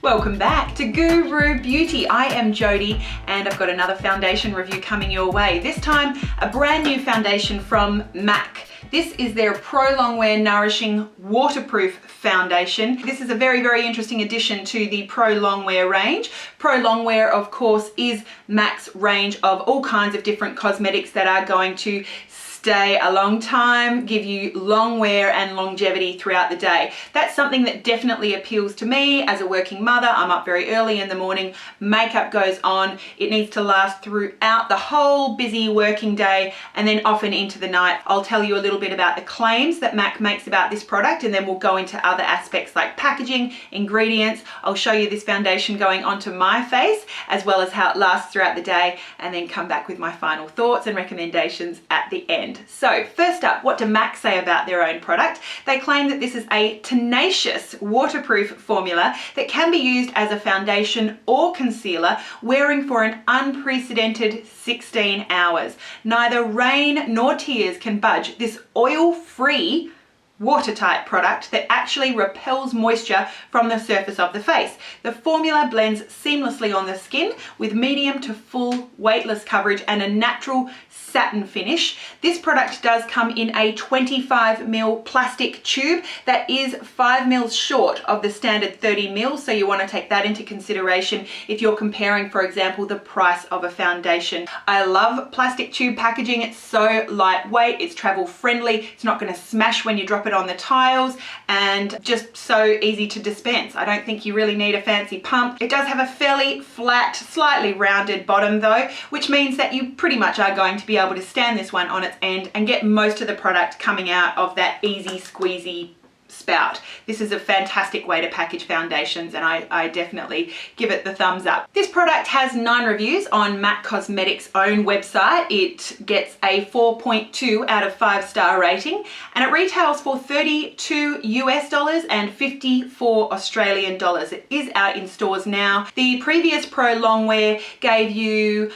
Welcome back to Guru Beauty. I am Jody and I've got another foundation review coming your way. This time a brand new foundation from MAC. This is their Pro Longwear Nourishing Waterproof Foundation. This is a very, very interesting addition to the Pro Longwear range. Pro Longwear, of course, is MAC's range of all kinds of different cosmetics that are going to stay a long time, give you long wear and longevity throughout the day. That's something that definitely appeals to me as a working mother. I'm up very early in the morning, makeup goes on, it needs to last throughout the whole busy working day and then often into the night. I'll tell you a little bit about the claims that MAC makes about this product and then we'll go into other aspects like packaging, ingredients. I'll show you this foundation going onto my face as well as how it lasts throughout the day and then come back with my final thoughts and recommendations at the end. So first up, what do MAC say about their own product? They claim that this is a Tenacious waterproof formula that can be used as a foundation or concealer wearing for an unprecedented 16 hours. Neither rain nor tears can budge this oil-free watertight product that actually repels moisture from the surface of the face. The formula blends seamlessly on the skin with medium to full weightless coverage and a natural satin finish. This product does come in a 25ml plastic tube that is 5 mils short of the standard 30 mils, so you want to take that into consideration if you're comparing, for example, the price of a foundation. I love plastic tube packaging. It's so lightweight, it's travel friendly, it's not going to smash when you drop it on the tiles, and just so easy to dispense. I don't think you really need a fancy pump. It does have a fairly flat, slightly rounded bottom though, which means that you pretty much are going to be able to stand this one on its end and get most of the product coming out of that easy squeezy spout. This is a fantastic way to package foundations and I definitely give it the thumbs up. This product has 9 reviews on MAC Cosmetics' own website. It gets a 4.2 out of 5-star rating and it retails for $32 US and 54 Australian dollars. It is out in stores now. The previous Pro Longwear gave you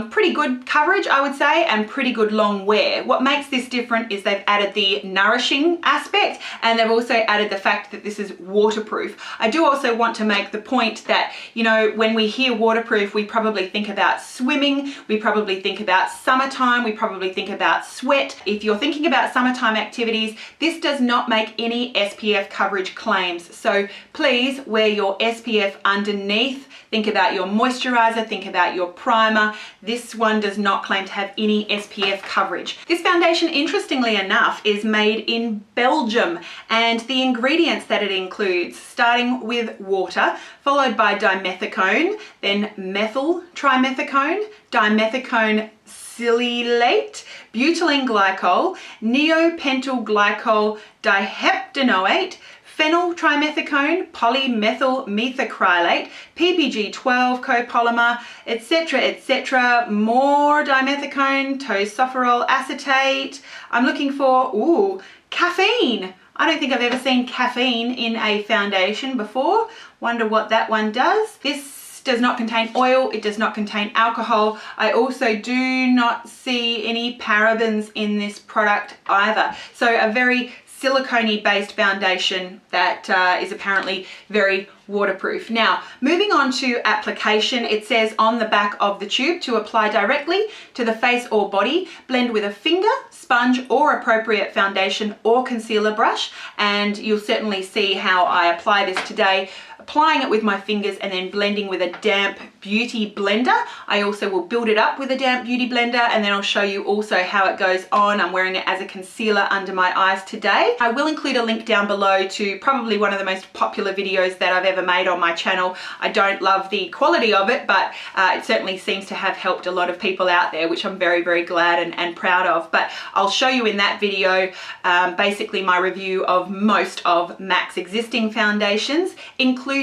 pretty good coverage, I would say, and pretty good long wear. What makes this different is they've added the nourishing aspect and they've also added the fact that this is waterproof. I do also want to make the point that, you know, when we hear waterproof, we probably think about swimming, we probably think about summertime, we probably think about sweat. If you're thinking about summertime activities, this does not make any SPF coverage claims. So please wear your SPF underneath. Think about your moisturizer, think about your primer. This one does not claim to have any SPF coverage. This foundation, interestingly enough, is made in Belgium, and the ingredients that it includes, starting with water, followed by dimethicone, then methyl trimethicone, dimethicone Silylate, butylene glycol, Neopentyl glycol, diheptanoate, Phenyl trimethicone, Polymethyl Methacrylate, PPG12 copolymer, etc., etc. More dimethicone, Tocopheryl acetate. I'm looking for, caffeine. I don't think I've ever seen caffeine in a foundation before. Wonder what that one does. This does not contain oil, it does not contain alcohol. I also do not see any parabens in this product either. So a very silicone based foundation that is apparently very waterproof. Now, moving on to application, it says on the back of the tube to apply directly to the face or body, blend with a finger, sponge or appropriate foundation or concealer brush, and you'll certainly see how I apply this today. Applying it with my fingers and then blending with a damp beauty blender. I also will build it up with a damp beauty blender and then I'll show you also how it goes on. I'm wearing it as a concealer under my eyes today. I will include a link down below to probably one of the most popular videos that I've ever made on my channel. I don't love the quality of it, but it certainly seems to have helped a lot of people out there, which I'm very, very glad and proud of. But I'll show you in that video basically my review of most of MAC's existing foundations, including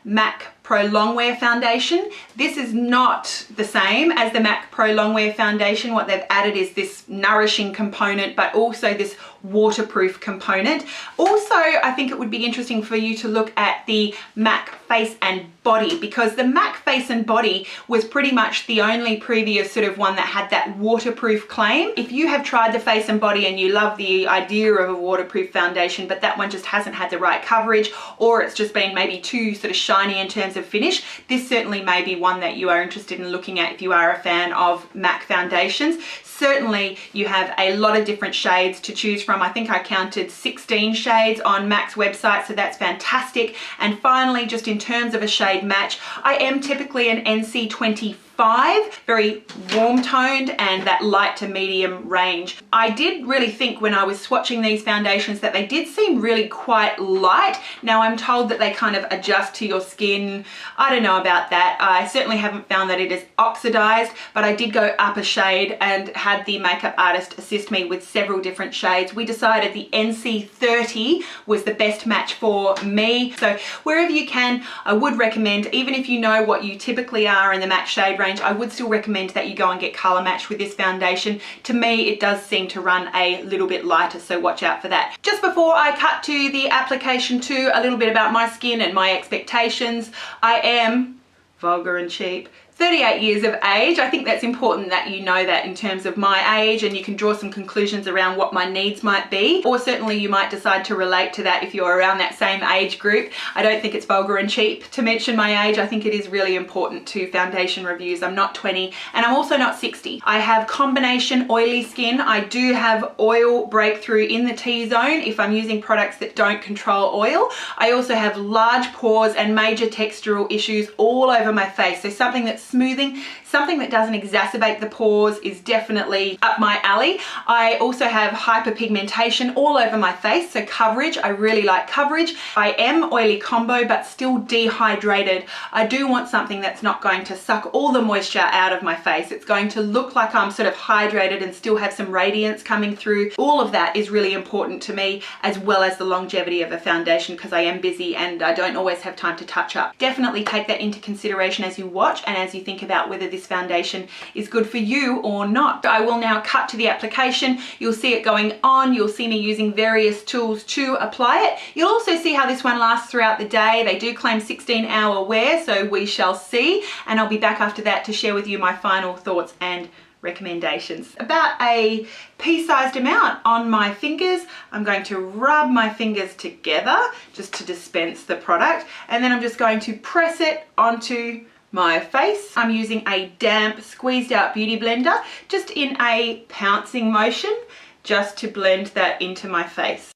MAC Pro Longwear foundation. This is not the same as the MAC Pro Longwear foundation. What they've added is this nourishing component, but also this waterproof component. Also, I think it would be interesting for you to look at the MAC Face and Body, because the MAC Face and Body was pretty much the only previous sort of one that had that waterproof claim. If you have tried the Face and Body and you love the idea of a waterproof foundation, but that one just hasn't had the right coverage, or it's just been maybe too sort of shiny in terms terms of finish, this certainly may be one that you are interested in looking at if you are a fan of MAC foundations. Certainly you have a lot of different shades to choose from. I think I counted 16 shades on MAC's website, so that's fantastic. And finally, just in terms of a shade match, I am typically an NC25, very warm toned and that light to medium range. I did really think when I was swatching these foundations that they did seem really quite light. Now I'm told that they kind of adjust to your skin. I don't know about that. I certainly haven't found that it is oxidized, but I did go up a shade and had the makeup artist assist me with several different shades. We decided the NC30 was the best match for me. So wherever you can, I would recommend, even if you know what you typically are in the MAC shade range, I would still recommend that you go and get color matched with this foundation. To me, it does seem to run a little bit lighter, so watch out for that. Just before I cut to the application too, a little bit about my skin and my expectations. I am vulgar and cheap, 38 years of age. I think that's important that you know that in terms of my age, and you can draw some conclusions around what my needs might be, or certainly you might decide to relate to that if you're around that same age group. I don't think it's vulgar and cheap to mention my age. I think it is really important to foundation reviews. I'm not 20 and I'm also not 60. I have combination oily skin. I do have oil breakthrough in the T-zone if I'm using products that don't control oil. I also have large pores and major textural issues all over my face, so something that's smoothing, something that doesn't exacerbate the pores is definitely up my alley. I also have hyperpigmentation all over my face, so coverage, I really like coverage. I am oily combo but still dehydrated. I do want something that's not going to suck all the moisture out of my face. It's going to look like I'm sort of hydrated and still have some radiance coming through. All of that is really important to me, as well as the longevity of a foundation, because I am busy and I don't always have time to touch up. Definitely take that into consideration as you watch and as you think about whether this foundation is good for you or not. I will now cut to the application. You'll see it going on. You'll see me using various tools to apply it. You'll also see how this one lasts throughout the day. They do claim 16-hour wear, so we shall see. And I'll be back after that to share with you my final thoughts and recommendations. About a pea-sized amount on my fingers. I'm going to rub my fingers together just to dispense the product, and then I'm just going to press it onto my face. I'm using a damp squeezed out beauty blender just in a pouncing motion just to blend that into my face.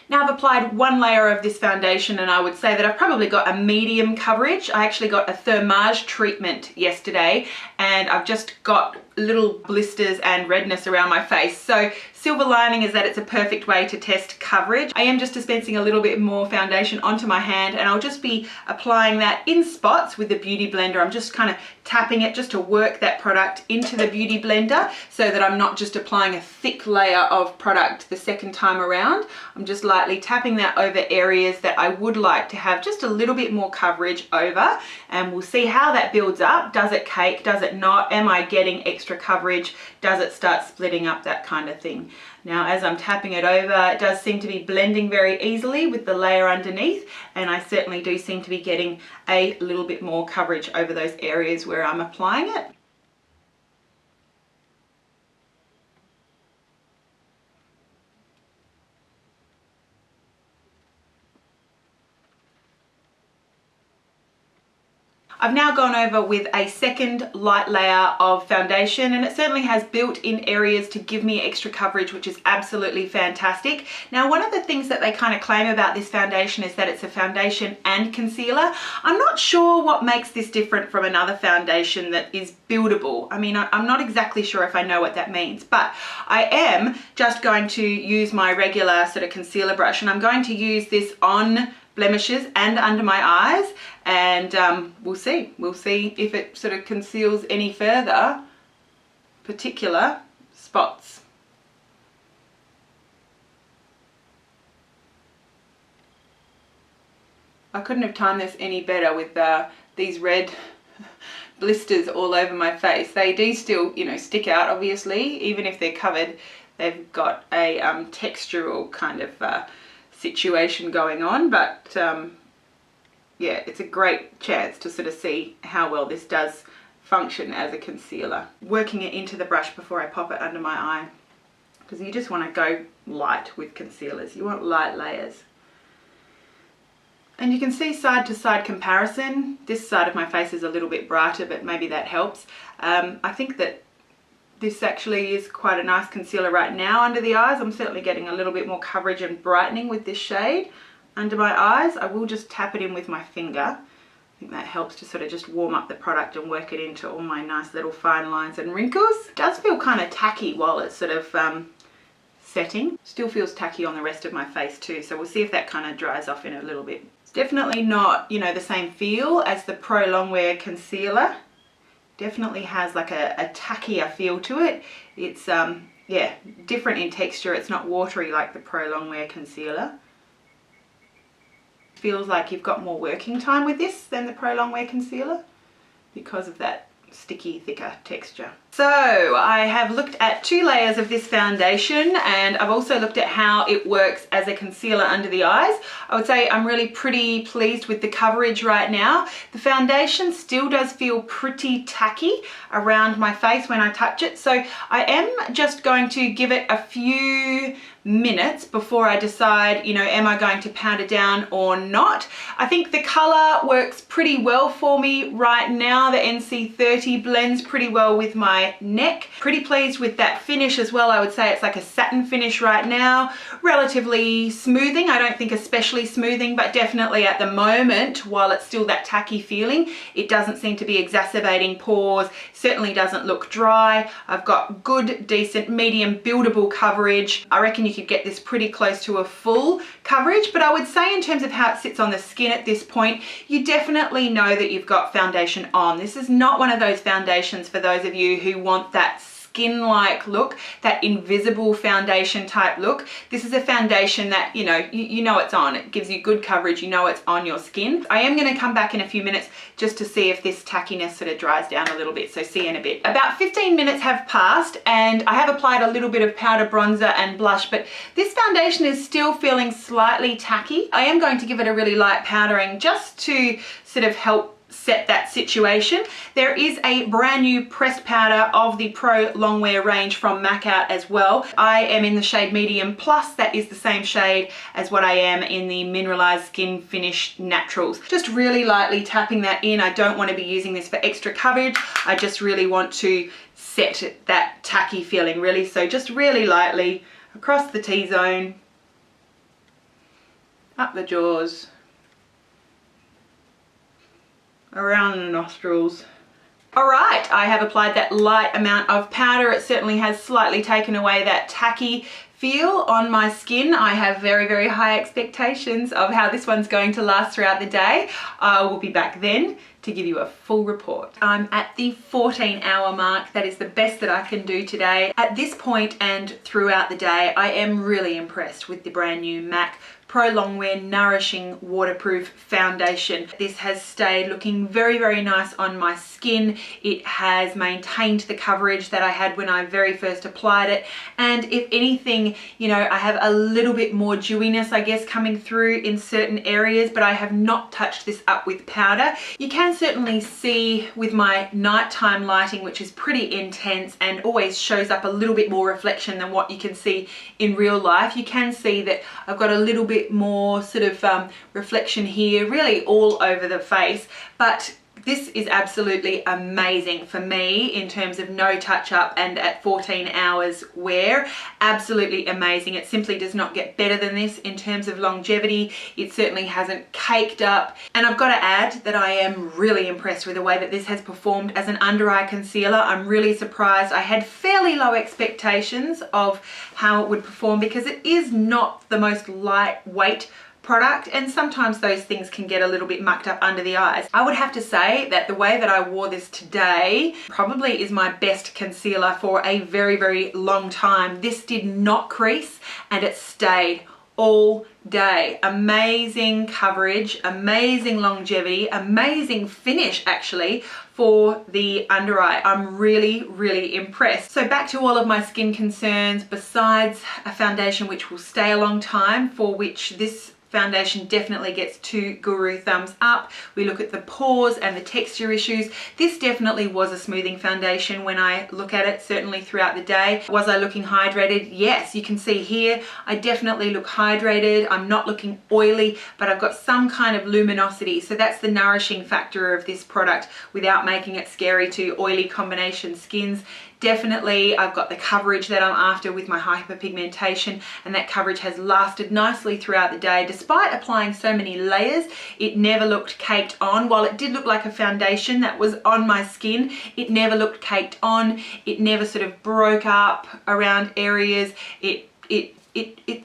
Now I've applied one layer of this foundation and I would say that I've probably got a medium coverage. I actually got a thermage treatment yesterday and I've just got little blisters and redness around my face. So silver lining is that it's a perfect way to test coverage. I am just dispensing a little bit more foundation onto my hand and I'll just be applying that in spots with the beauty blender. I'm just kind of tapping it just to work that product into the beauty blender so that I'm not just applying a thick layer of product the second time around. I'm just lightly tapping that over areas that I would like to have just a little bit more coverage over, and we'll see how that builds up. Does it cake? Does it not? Am I getting extra coverage? Does it start splitting up? That kind of thing. Now as I'm tapping it over, it does seem to be blending very easily with the layer underneath, and I certainly do seem to be getting a little bit more coverage over those areas where I'm applying it. I've now gone over with a second light layer of foundation, and it certainly has built-in areas to give me extra coverage, which is absolutely fantastic. Now, one of the things that they kind of claim about this foundation is that it's a foundation and concealer. I'm not sure what makes this different from another foundation that is buildable. I mean, I'm not exactly sure if I know what that means, but I am just going to use my regular sort of concealer brush, and I'm going to use this on blemishes and under my eyes, and we'll see if it sort of conceals any further particular spots. I couldn't have timed this any better with these red blisters all over my face. They do still, you know, stick out obviously, even if they're covered. They've got a textural kind of situation going on, but yeah, it's a great chance to sort of see how well this does function as a concealer. Working it into the brush before I pop it under my eye, because you just want to go light with concealers. You want light layers. And you can see side to side comparison. This side of my face is a little bit brighter, but maybe that helps. I think that this actually is quite a nice concealer right now under the eyes. I'm certainly getting a little bit more coverage and brightening with this shade under my eyes. I will just tap it in with my finger. I think that helps to sort of just warm up the product and work it into all my nice little fine lines and wrinkles. It does feel kind of tacky while it's sort of setting. Still feels tacky on the rest of my face too, so we'll see if that kind of dries off in a little bit. It's definitely not, you know, the same feel as the Pro Longwear concealer. Definitely has like a tackier feel to it. It's yeah, different in texture. It's not watery like the Pro Longwear concealer. Feels like you've got more working time with this than the Pro Longwear concealer because of that sticky, thicker texture. So I have looked at 2 layers of this foundation, and I've also looked at how it works as a concealer under the eyes. I would say I'm really pretty pleased with the coverage right now. The foundation still does feel pretty tacky around my face when I touch it, so I am just going to give it a few minutes before I decide, you know, am I going to powder down or not. I think the color works pretty well for me right now. The NC30 blends pretty well with my neck. Pretty pleased with that finish as well. I would say it's like a satin finish right now. Relatively smoothing. I don't think especially smoothing, but definitely at the moment, while it's still that tacky feeling, it doesn't seem to be exacerbating pores. Certainly doesn't look dry. I've got good, decent, medium buildable coverage. I reckon you could get this pretty close to a full coverage, but I would say in terms of how it sits on the skin at this point, you definitely know that you've got foundation on. This is not one of those foundations for those of you who want that skin-like look, that invisible foundation type look. This is a foundation that, you know it's on. It gives you good coverage. You know it's on your skin. I am going to come back in a few minutes just to see if this tackiness sort of dries down a little bit. So see you in a bit. About 15 minutes have passed and I have applied a little bit of powder, bronzer and blush, but this foundation is still feeling slightly tacky. I am going to give it a really light powdering just to sort of help set that situation. There is a brand new pressed powder of the Pro Longwear range from MAC out as well. I am in the shade Medium Plus. That is the same shade as what I am in the Mineralized Skin Finish Naturals. Just really lightly tapping that in. I don't want to be using this for extra coverage. I just really want to set that tacky feeling really. So just really lightly across the T-zone, up the jaws, around the nostrils. All right, I have applied that light amount of powder. It certainly has slightly taken away that tacky feel on my skin. I have very, very high expectations of how this one's going to last throughout the day. I will be back then to give you a full report. I'm at the 14-hour mark. That is the best that I can do today. At this point and throughout the day, I am really impressed with the brand new MAC Pro Longwear Nourishing Waterproof Foundation. This has stayed looking very, very nice on my skin. It has maintained the coverage that I had when I very first applied it. And if anything, you know, I have a little bit more dewiness, I guess, coming through in certain areas, but I have not touched this up with powder. You can certainly see with my nighttime lighting, which is pretty intense and always shows up a little bit more reflection than what you can see in real life. You can see that I've got a little bit more sort of reflection here, really all over the face, but this is absolutely amazing for me in terms of no touch up and at 14 hours wear. Absolutely amazing. It simply does not get better than this in terms of longevity. It certainly hasn't caked up. And I've got to add that I am really impressed with the way that this has performed as an under eye concealer. I'm really surprised. I had fairly low expectations of how it would perform because it is not the most lightweight product, and sometimes those things can get a little bit mucked up under the eyes. I would have to say that the way that I wore this today probably is my best concealer for a very, very long time. This did not crease and it stayed all day. Amazing coverage, amazing longevity, amazing finish actually for the under eye. I'm really, really impressed. So back to all of my skin concerns, besides a foundation which will stay a long time, for which this foundation definitely gets 2 guru thumbs up. We look at the pores and the texture issues. This definitely was a smoothing foundation when I look at it, certainly throughout the day. Was I looking hydrated? Yes, you can see here, I definitely look hydrated. I'm not looking oily, but I've got some kind of luminosity. So that's the nourishing factor of this product without making it scary to oily combination skins. Definitely, I've got the coverage that I'm after with my hyperpigmentation, and that coverage has lasted nicely throughout the day. Despite applying so many layers, it never looked caked on. While it did look like a foundation that was on my skin, it never looked caked on. It never sort of broke up around areas.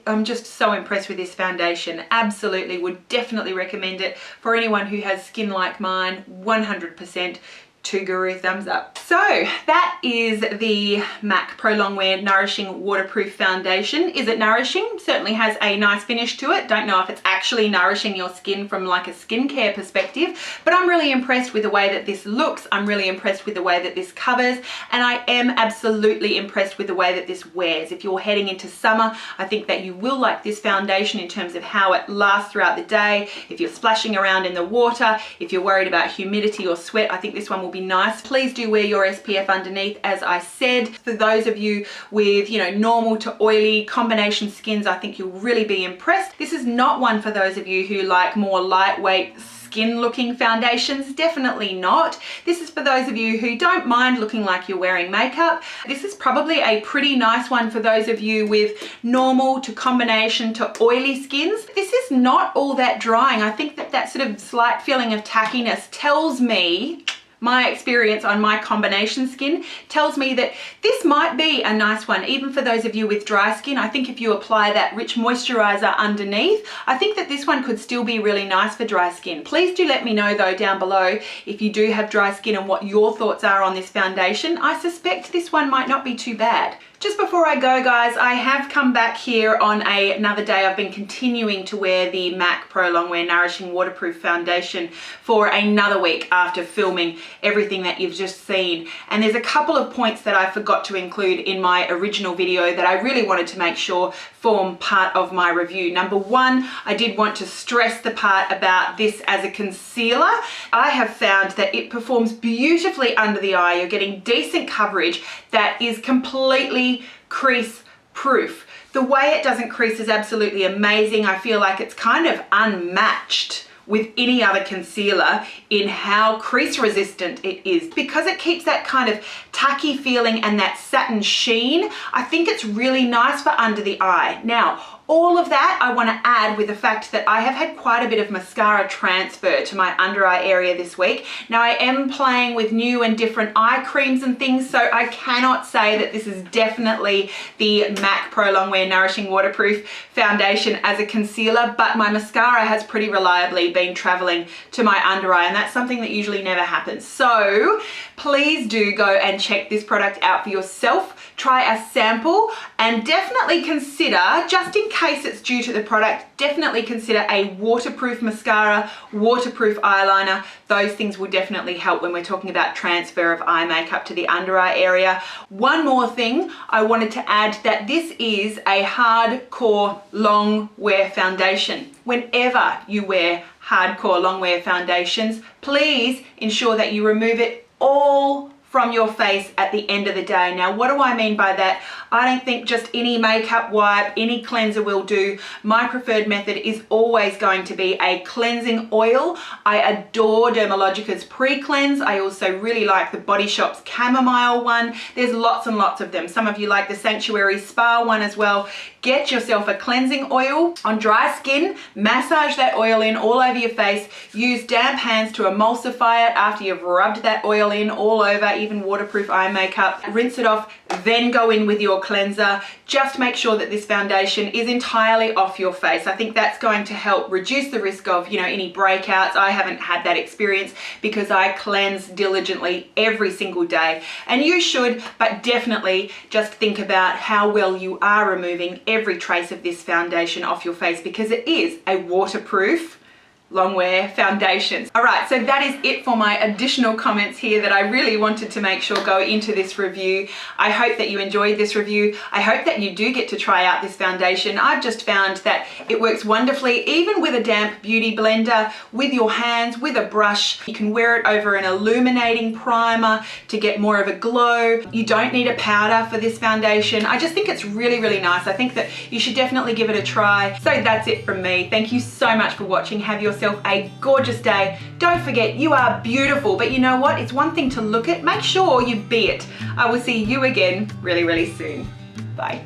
I'm just so impressed with this foundation. Absolutely would definitely recommend it for anyone who has skin like mine. 100%. 2 guru thumbs up. So that is the MAC Pro Longwear Nourishing Waterproof Foundation. Is it nourishing? Certainly has a nice finish to it. Don't know if it's actually nourishing your skin from like a skincare perspective, but I'm really impressed with the way that this looks. I'm really impressed with the way that this covers, and I am absolutely impressed with the way that this wears. If you're heading into summer, I think that you will like this foundation in terms of how it lasts throughout the day. If you're splashing around in the water, if you're worried about humidity or sweat, I think this one will be nice. Please do wear your SPF underneath, as I said. For those of you with, you know, normal to oily combination skins, I think you'll really be impressed. This is not one for those of you who like more lightweight skin looking foundations. Definitely not. This is for those of you who don't mind looking like you're wearing makeup. This is probably a pretty nice one for those of you with normal to combination to oily skins. This is not all that drying. I think that that sort of slight feeling of tackiness tells me, my experience on my combination skin tells me that this might be a nice one, even for those of you with dry skin. I think if you apply that rich moisturizer underneath, I think that this one could still be really nice for dry skin. Please do let me know though down below if you do have dry skin and what your thoughts are on this foundation. I suspect this one might not be too bad. Just before I go, guys, I have come back here on another day. I've been continuing to wear the MAC Pro Longwear Nourishing Waterproof Foundation for another week after filming everything that you've just seen. And there's a couple of points that I forgot to include in my original video that I really wanted to make sure form part of my review. Number one, I did want to stress the part about this as a concealer. I have found that it performs beautifully under the eye. You're getting decent coverage that is completely crease proof. The way it doesn't crease is absolutely amazing. I feel like it's kind of unmatched with any other concealer in how crease resistant it is. Because it keeps that kind of tacky feeling and that satin sheen, I think it's really nice for under the eye. Now, all of that I want to add with the fact that I have had quite a bit of mascara transfer to my under eye area this week. Now I am playing with new and different eye creams and things, so I cannot say that this is definitely the MAC Pro Longwear Nourishing Waterproof Foundation as a concealer, but my mascara has pretty reliably been traveling to my under eye, and that's something that usually never happens. So please do go and check this product out for yourself. Try a sample and definitely consider, just in case it's due to the product, definitely consider a waterproof mascara, waterproof eyeliner. Those things will definitely help when we're talking about transfer of eye makeup to the under eye area. One more thing I wanted to add, that this is a hardcore long wear foundation. Whenever you wear hardcore long wear foundations, please ensure that you remove it all from your face at the end of the day. Now, what do I mean by that? I don't think just any makeup wipe, any cleanser will do. My preferred method is always going to be a cleansing oil. I adore Dermalogica's pre-cleanse. I also really like the Body Shop's chamomile one. There's lots and lots of them. Some of you like the Sanctuary Spa one as well. Get yourself a cleansing oil. On dry skin, massage that oil in all over your face. Use damp hands to emulsify it after you've rubbed that oil in all over, even waterproof eye makeup. Rinse it off, then go in with your cleanser. Just make sure that this foundation is entirely off your face. I think that's going to help reduce the risk of, you know, any breakouts. I haven't had that experience because I cleanse diligently every single day, and you should, but definitely just think about how well you are removing every trace of this foundation off your face, because it is a waterproof Longwear foundations. All right, so that is it for my additional comments here that I really wanted to make sure go into this review. I hope that you enjoyed this review. I hope that you do get to try out this foundation. I've just found that it works wonderfully, even with a damp beauty blender, with your hands, with a brush. You can wear it over an illuminating primer to get more of a glow. You don't need a powder for this foundation. I just think it's really, really nice. I think that you should definitely give it a try. So that's it from me. Thank you so much for watching. Have yourself a gorgeous day. Don't forget, you are beautiful, but you know what? It's one thing to look at. Make sure you be it. I will see you again really, really soon. Bye.